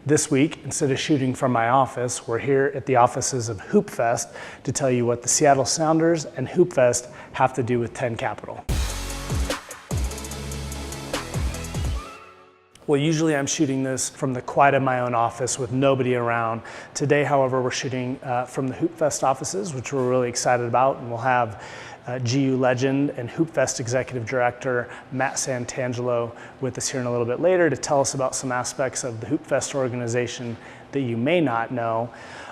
This week, instead of shooting from my office, we're here at the offices of Hoopfest to tell you what the Seattle Sounders and Hoopfest have to do with 10 Capital. Well, usually I'm shooting this from the quiet of my own office with nobody around. Today, however, we're shooting from the Hoopfest offices, which we're really excited about, and we'll have GU legend and Hoopfest Executive Director Matt Santangelo with us here in a little bit later to tell us about some aspects of the Hoopfest organization that you may not know.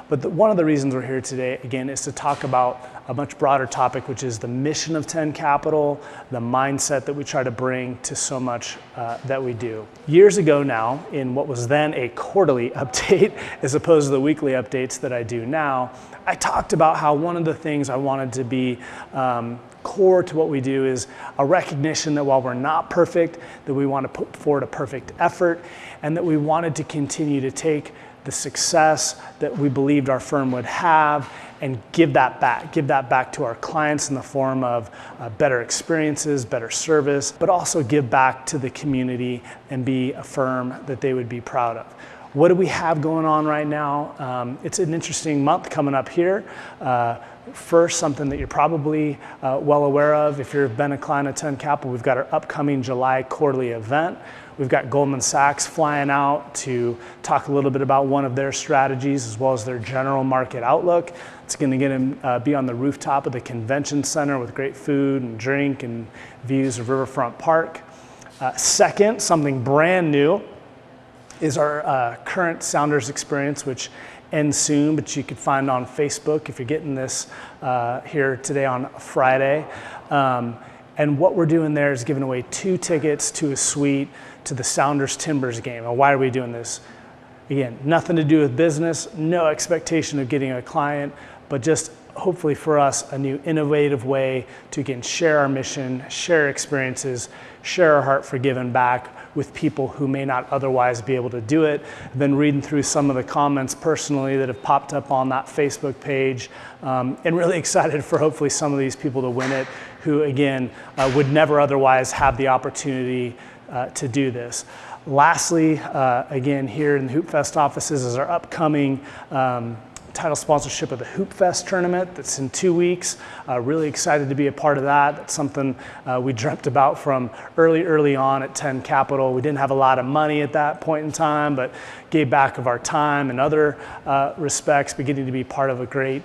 But one of the reasons we're here today, again, is to talk about a much broader topic, which is the mission of 10 Capital, the mindset that we try to bring to so much that we do. Years ago now, in what was then a quarterly update, as opposed to the weekly updates that I do now, I talked about how one of the things I wanted to be core to what we do is a recognition that while we're not perfect, that we want to put forward a perfect effort, and that we wanted to continue to take the success that we believed our firm would have and give that back to our clients in the form of better experiences, better service, but also give back to the community and be a firm that they would be proud of. What do we have going on right now? It's an interesting month coming up here. First, something that you're probably well aware of if you've been a client of 10 Capital, we've got our upcoming July quarterly event. We've got Goldman Sachs flying out to talk a little bit about one of their strategies as well as their general market outlook. It's going to be on the rooftop of the convention center with great food and drink and views of Riverfront Park. Second, something brand new is our current Sounders experience, which ends soon, but you could find on Facebook if you're getting this here today on Friday. And what we're doing there is giving away 2 tickets to a suite to the Sounders Timbers game. Now, why are we doing this? Again, nothing to do with business, no expectation of getting a client, but just hopefully for us, a new innovative way to again share our mission, share experiences, share our heart for giving back with people who may not otherwise be able to do it. I've been reading through some of the comments personally that have popped up on that Facebook page, and really excited for hopefully some of these people to win it who again would never otherwise have the opportunity to do this. Lastly, again here in the Hoopfest offices is our upcoming title sponsorship of the Hoopfest tournament that's in 2 weeks. Really excited to be a part of that. That's something we dreamt about from early on at 10 Capital. We didn't have a lot of money at that point in time, but gave back of our time and other respects. Beginning to be part of a great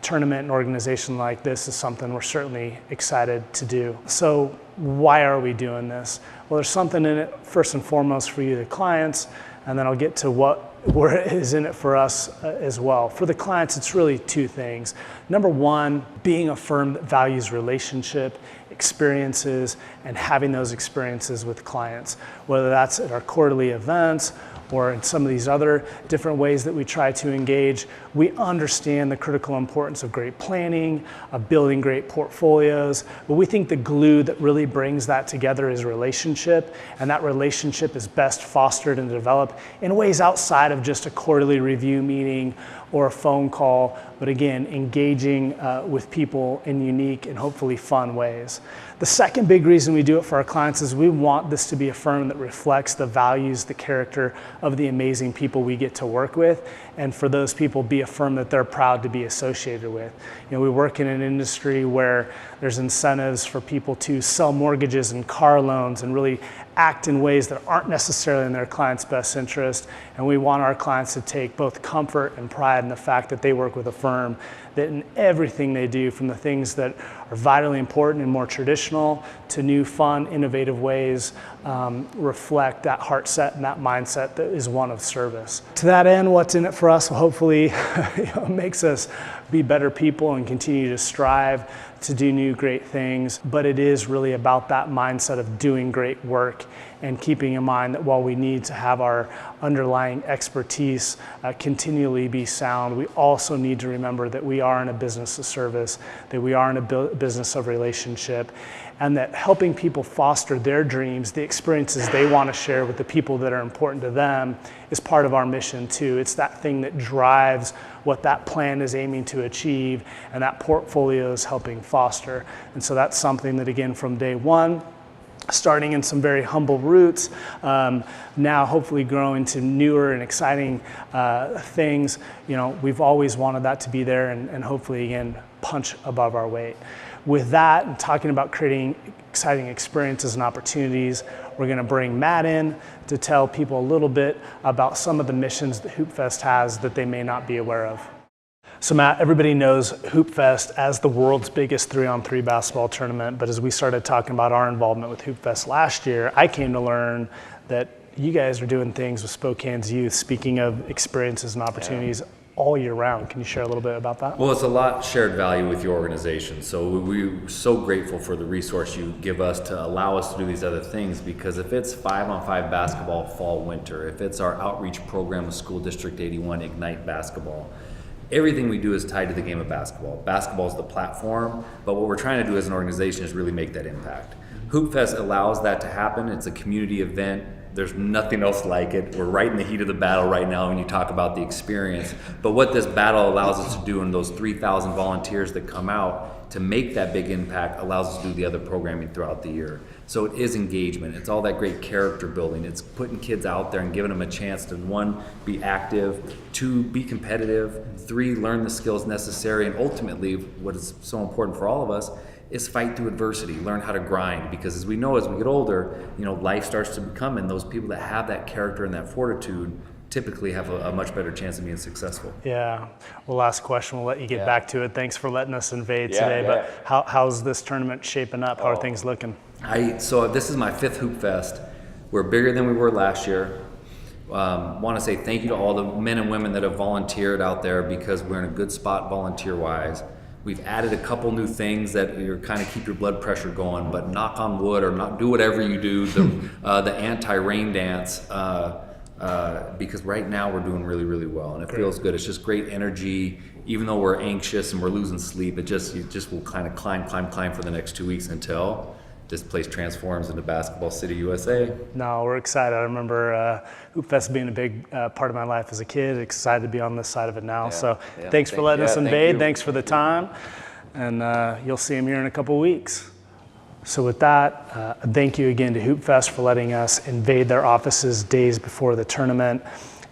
tournament and organization like this is something we're certainly excited to do. So why are we doing this? Well, there's something in it first and foremost for you, the clients, and then I'll get to what is in it for us as well. For the clients, it's really 2 things. Number one, being a firm that values relationship, experiences, and having those experiences with clients, whether that's at our quarterly events or in some of these other different ways that we try to engage. We understand the critical importance of great planning, of building great portfolios, but we think the glue that really brings that together is relationship, and that relationship is best fostered and developed in ways outside of just a quarterly review meeting or a phone call, but again, engaging with people in unique and hopefully fun ways. The second big reason we do it for our clients is we want this to be a firm that reflects the values, the character of the amazing people we get to work with, and for those people be a firm that they're proud to be associated with. You know, we work in an industry where there's incentives for people to sell mortgages and car loans and really act in ways that aren't necessarily in their client's best interest, and we want our clients to take both comfort and pride in the fact that they work with a firm that in everything they do, from the things that are vitally important and more traditional to new, fun, innovative ways, reflect that heart set and that mindset that is one of service. To that end, what's in it for us hopefully makes us be better people and continue to strive to do new great things, but it is really about that mindset of doing great work and keeping in mind that while we need to have our underlying expertise continually be sound, we also need to remember that we are in a business of service, that we are in a business of relationship, and that helping people foster their dreams, the experiences they want to share with the people that are important to them, is part of our mission too. It's that thing that drives what that plan is aiming to achieve, and that portfolio is helping foster. And so that's something that, again, from day one, starting in some very humble roots, now hopefully growing to newer and exciting things. You know, we've always wanted that to be there, and hopefully again, punch above our weight. With that, and talking about creating exciting experiences and opportunities, we're gonna bring Matt in to tell people a little bit about some of the missions that Hoopfest has that they may not be aware of. So Matt, everybody knows Hoopfest as the world's biggest 3-on-3 basketball tournament, but as we started talking about our involvement with Hoopfest last year, I came to learn that you guys are doing things with Spokane's youth, speaking of experiences and opportunities all year round. Can you share a little bit about that? Well, it's a lot shared value with your organization. So we're so grateful for the resource you give us to allow us to do these other things, because if it's 5-on-5 basketball fall, winter, if it's our outreach program with School District 81, Ignite Basketball, everything we do is tied to the game of basketball. Basketball is the platform, but what we're trying to do as an organization is really make that impact. Hoopfest allows that to happen. It's a community event. There's nothing else like it. We're right in the heat of the battle right now when you talk about the experience. But what this battle allows us to do, and those 3,000 volunteers that come out to make that big impact, allows us to do the other programming throughout the year. So it is engagement. It's all that great character building. It's putting kids out there and giving them a chance to, 1, be active, 2, be competitive, 3, learn the skills necessary, and ultimately, what is so important for all of us, is fight through adversity, learn how to grind, because as we know, as we get older, you know, life starts to become, and those people that have that character and that fortitude typically have a much better chance of being successful. Yeah. Well, last question, we'll let you get back to it. Thanks for letting us invade today, but how's this tournament shaping up? How are things looking? So this is my 5th Hoopfest. We're bigger than we were last year. Want to say thank you to all the men and women that have volunteered out there, because we're in a good spot volunteer-wise. We've added a couple new things that you're kind of keep your blood pressure going, but knock on wood, or not, do whatever you do, the anti-rain dance, because right now we're doing really, really well, and it feels good. It's just great energy. Even though we're anxious and we're losing sleep, you just will kind of climb for the next 2 weeks until this place transforms into Basketball City, USA. No, we're excited. I remember Hoopfest being a big part of my life as a kid. Excited to be on this side of it now. Thanks for letting us invade. Thanks for the time. And you'll see him here in a couple weeks. So with that, thank you again to Hoopfest for letting us invade their offices days before the tournament.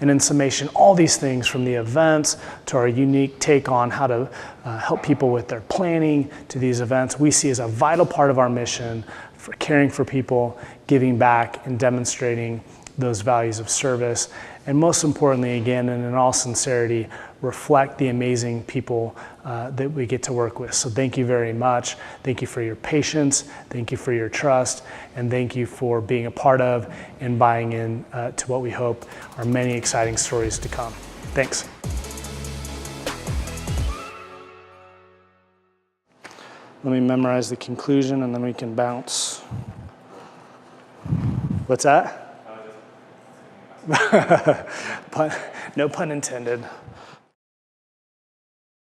And in summation, all these things, from the events to our unique take on how to help people with their planning to these events, we see as a vital part of our mission for caring for people, giving back, and demonstrating those values of service. And most importantly, again, and in all sincerity, reflect the amazing people that we get to work with. So thank you very much. Thank you for your patience. Thank you for your trust. And thank you for being a part of and buying in to what we hope are many exciting stories to come. Thanks. Let me memorize the conclusion and then we can bounce. What's that? No pun intended.